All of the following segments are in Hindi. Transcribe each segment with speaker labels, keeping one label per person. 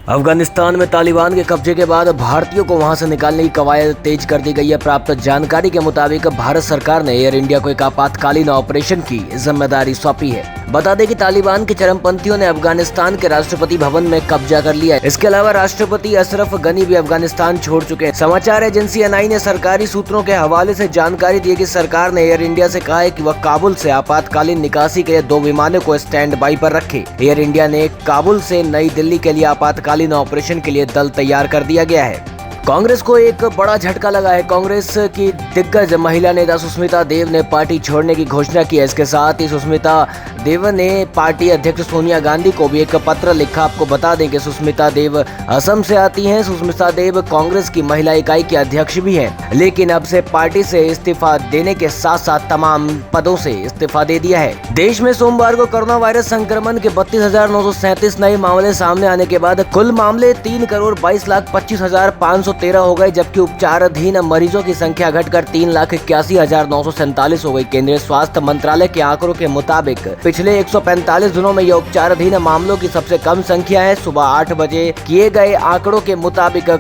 Speaker 1: अफगानिस्तान में तालिबान के कब्जे के बाद भारतीयों को वहां से निकालने की कवायद तेज कर दी गई है। प्राप्त जानकारी के मुताबिक भारत सरकार ने एयर इंडिया को एक आपातकालीन ऑपरेशन की जिम्मेदारी सौंपी है। बता दें कि तालिबान के चरमपंथियों ने अफगानिस्तान के राष्ट्रपति भवन में कब्जा कर लिया है। इसके अलावा राष्ट्रपति अशरफ गनी भी अफगानिस्तान छोड़ चुके हैं। समाचार एजेंसी एनआई ने सरकारी सूत्रों के हवाले से जानकारी दी कि सरकार ने एयर इंडिया से कहा है कि वह काबुल से आपातकालीन निकासी के लिए 2 विमानों को स्टैंड बाई पर रखे। एयर इंडिया ने काबुल से नई दिल्ली के लिए आपातकालीन ऑपरेशन के लिए दल तैयार कर दिया गया है। कांग्रेस को एक बड़ा झटका लगा है। कांग्रेस की दिग्गज महिला नेता सुष्मिता देव ने पार्टी छोड़ने की घोषणा की है। इसके साथ ही सुष्मिता देव ने पार्टी अध्यक्ष सोनिया गांधी को भी एक पत्र लिखा। आपको बता दें कि सुष्मिता देव असम से आती हैं। सुष्मिता देव कांग्रेस की महिला इकाई की अध्यक्ष भी हैं, लेकिन अब से पार्टी से इस्तीफा देने के साथ साथ तमाम पदों से इस्तीफा दे दिया है। देश में सोमवार को कोरोना वायरस संक्रमण के 32,937 नए मामले सामने आने के बाद कुल मामले 3,22,25,513 हो गए, जबकि उपचाराधीन मरीजों की संख्या घटकर 3,81,947 हो गई। केंद्रीय स्वास्थ्य मंत्रालय के आंकड़ों के मुताबिक पिछले 145 दिनों में यह उपचाराधीन मामलों की सबसे कम संख्या है। सुबह 8 बजे किए गए आंकड़ों के मुताबिक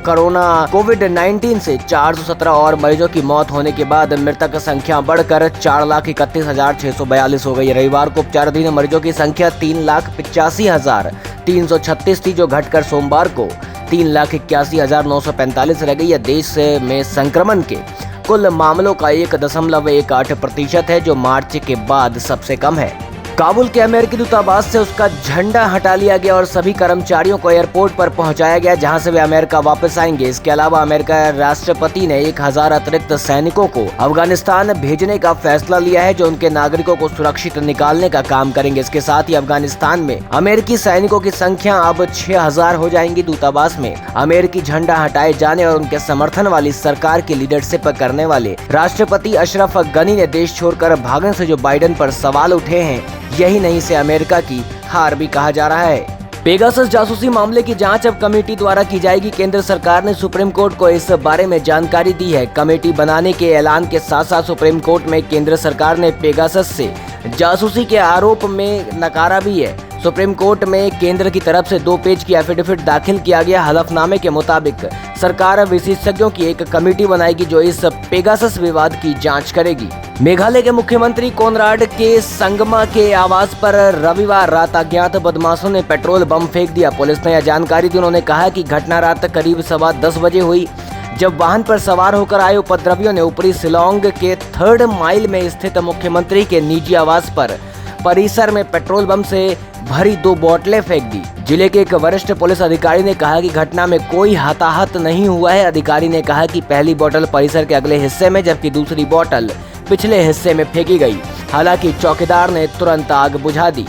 Speaker 1: कोविड-19 से 417 और मरीजों की मौत होने के बाद मृतक संख्या बढ़कर 4,31,642 हो गई। रविवार को उपचाराधीन मरीजों की संख्या 3,85,336 थी, जो घटकर सोमवार को 3,81,945 रह गई है। देश में संक्रमण के कुल मामलों का 1.18% है, जो मार्च के बाद सबसे कम है। काबुल के अमेरिकी दूतावास से उसका झंडा हटा लिया गया और सभी कर्मचारियों को एयरपोर्ट पर पहुंचाया गया, जहां से वे अमेरिका वापस आएंगे। इसके अलावा अमेरिका राष्ट्रपति ने 1,000 अतिरिक्त सैनिकों को अफगानिस्तान भेजने का फैसला लिया है, जो उनके नागरिकों को सुरक्षित निकालने का काम करेंगे। इसके साथ ही अफगानिस्तान में अमेरिकी सैनिकों की संख्या अब 6,000 हो जाएंगी। दूतावास में अमेरिकी झंडा हटाए जाने और उनके समर्थन वाली सरकार की लीडरशिप करने वाले राष्ट्रपति अशरफ गनी ने देश छोड़कर भागने से जो बाइडेन पर सवाल उठे हैं, यही नहीं से अमेरिका की हार भी कहा जा रहा है। पेगासस जासूसी मामले की जांच अब कमेटी द्वारा की जाएगी। केंद्र सरकार ने सुप्रीम कोर्ट को इस बारे में जानकारी दी है। कमेटी बनाने के ऐलान के साथ साथ सुप्रीम कोर्ट में केंद्र सरकार ने पेगासस से जासूसी के आरोप में नकारा भी है। सुप्रीम कोर्ट में केंद्र की तरफ से 2 पेज की एफिडेविट दाखिल किया गया। हलफनामे के मुताबिक सरकार विशेषज्ञों की एक कमेटी बनाएगी, जो इस पेगासस विवाद की जांच करेगी। मेघालय के मुख्यमंत्री कोनराड के संगमा के आवास पर रविवार रात अज्ञात बदमाशों ने पेट्रोल बम फेंक दिया। पुलिस ने यह जानकारी दी। उन्होंने कहा कि घटना रात करीब 10:15 बजे हुई, जब वाहन पर सवार होकर आए उपद्रवियों ने ऊपरी शिलांग के 3rd माइल में स्थित मुख्यमंत्री के निजी आवास पर परिसर में पेट्रोल बम से भरी 2 बोतलें फेंक दी। जिले के एक वरिष्ठ पुलिस अधिकारी ने कहा कि घटना में कोई हताहत नहीं हुआ है। अधिकारी ने कहा कि पहली बोतल परिसर के अगले हिस्से में, जबकि दूसरी बोतल पिछले हिस्से में फेंकी गई। हालांकि चौकीदार ने तुरंत आग बुझा दी।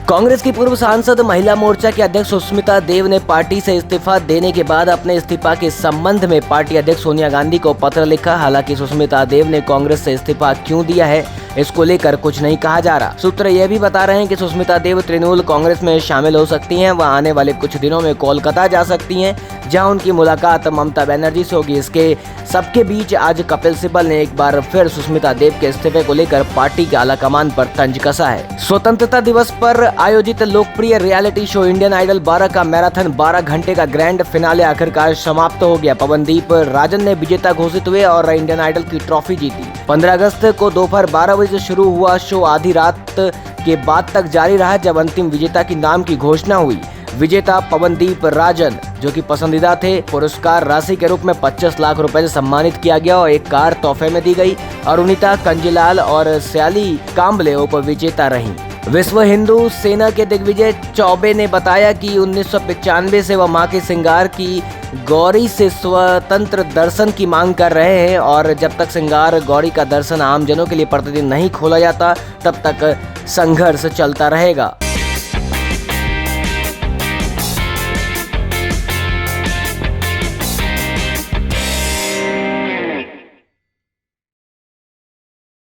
Speaker 1: कांग्रेस की पूर्व सांसद महिला मोर्चा के अध्यक्ष सुष्मिता देव ने पार्टी से इस्तीफा देने के बाद अपने इस्तीफा के संबंध में पार्टी अध्यक्ष सोनिया गांधी को पत्र लिखा। हालांकि सुष्मिता देव ने कांग्रेस से इस्तीफा क्यों दिया है, इसको लेकर कुछ नहीं कहा जा रहा। सूत्र यह भी बता रहे हैं कि सुष्मिता देव तृणमूल कांग्रेस में शामिल हो सकती हैं। वह आने वाले कुछ दिनों में कोलकाता जा सकती हैं, जहां उनकी मुलाकात ममता बनर्जी से होगी। इसके सबके बीच आज कपिल सिब्बल ने एक बार फिर सुष्मिता देव के इस्तीफे को लेकर पार्टी के आलाकमान पर तंज कसा है। स्वतंत्रता दिवस पर आयोजित लोकप्रिय रियलिटी शो इंडियन आइडल 12 का मैराथन 12 घंटे का ग्रैंड फिनाले आखिरकार समाप्त हो गया। पवनदीप राजन ने विजेता घोषित हुए और इंडियन आइडल की ट्रॉफी जीती। 15 अगस्त को दोपहर 12 बजे से शुरू हुआ शो आधी रात के बाद तक जारी रहा, जब अंतिम विजेता की नाम की घोषणा हुई। विजेता पवनदीप राजन, जो कि पसंदीदा थे, पुरस्कार राशि के रूप में 25 लाख रुपए से सम्मानित किया गया और एक कार तोहफे में दी गई। अरुणिता कंजीलाल और श्याली कांबले उपविजेता रहीं। विश्व हिंदू सेना के दिग्विजय चौबे ने बताया कि 1995 से वह मां के श्रृंगार की गौरी से स्वतंत्र दर्शन की मांग कर रहे हैं और जब तक श्रृंगार गौरी का दर्शन आमजनों के लिए प्रतिदिन नहीं खोला जाता, तब तक संघर्ष चलता रहेगा।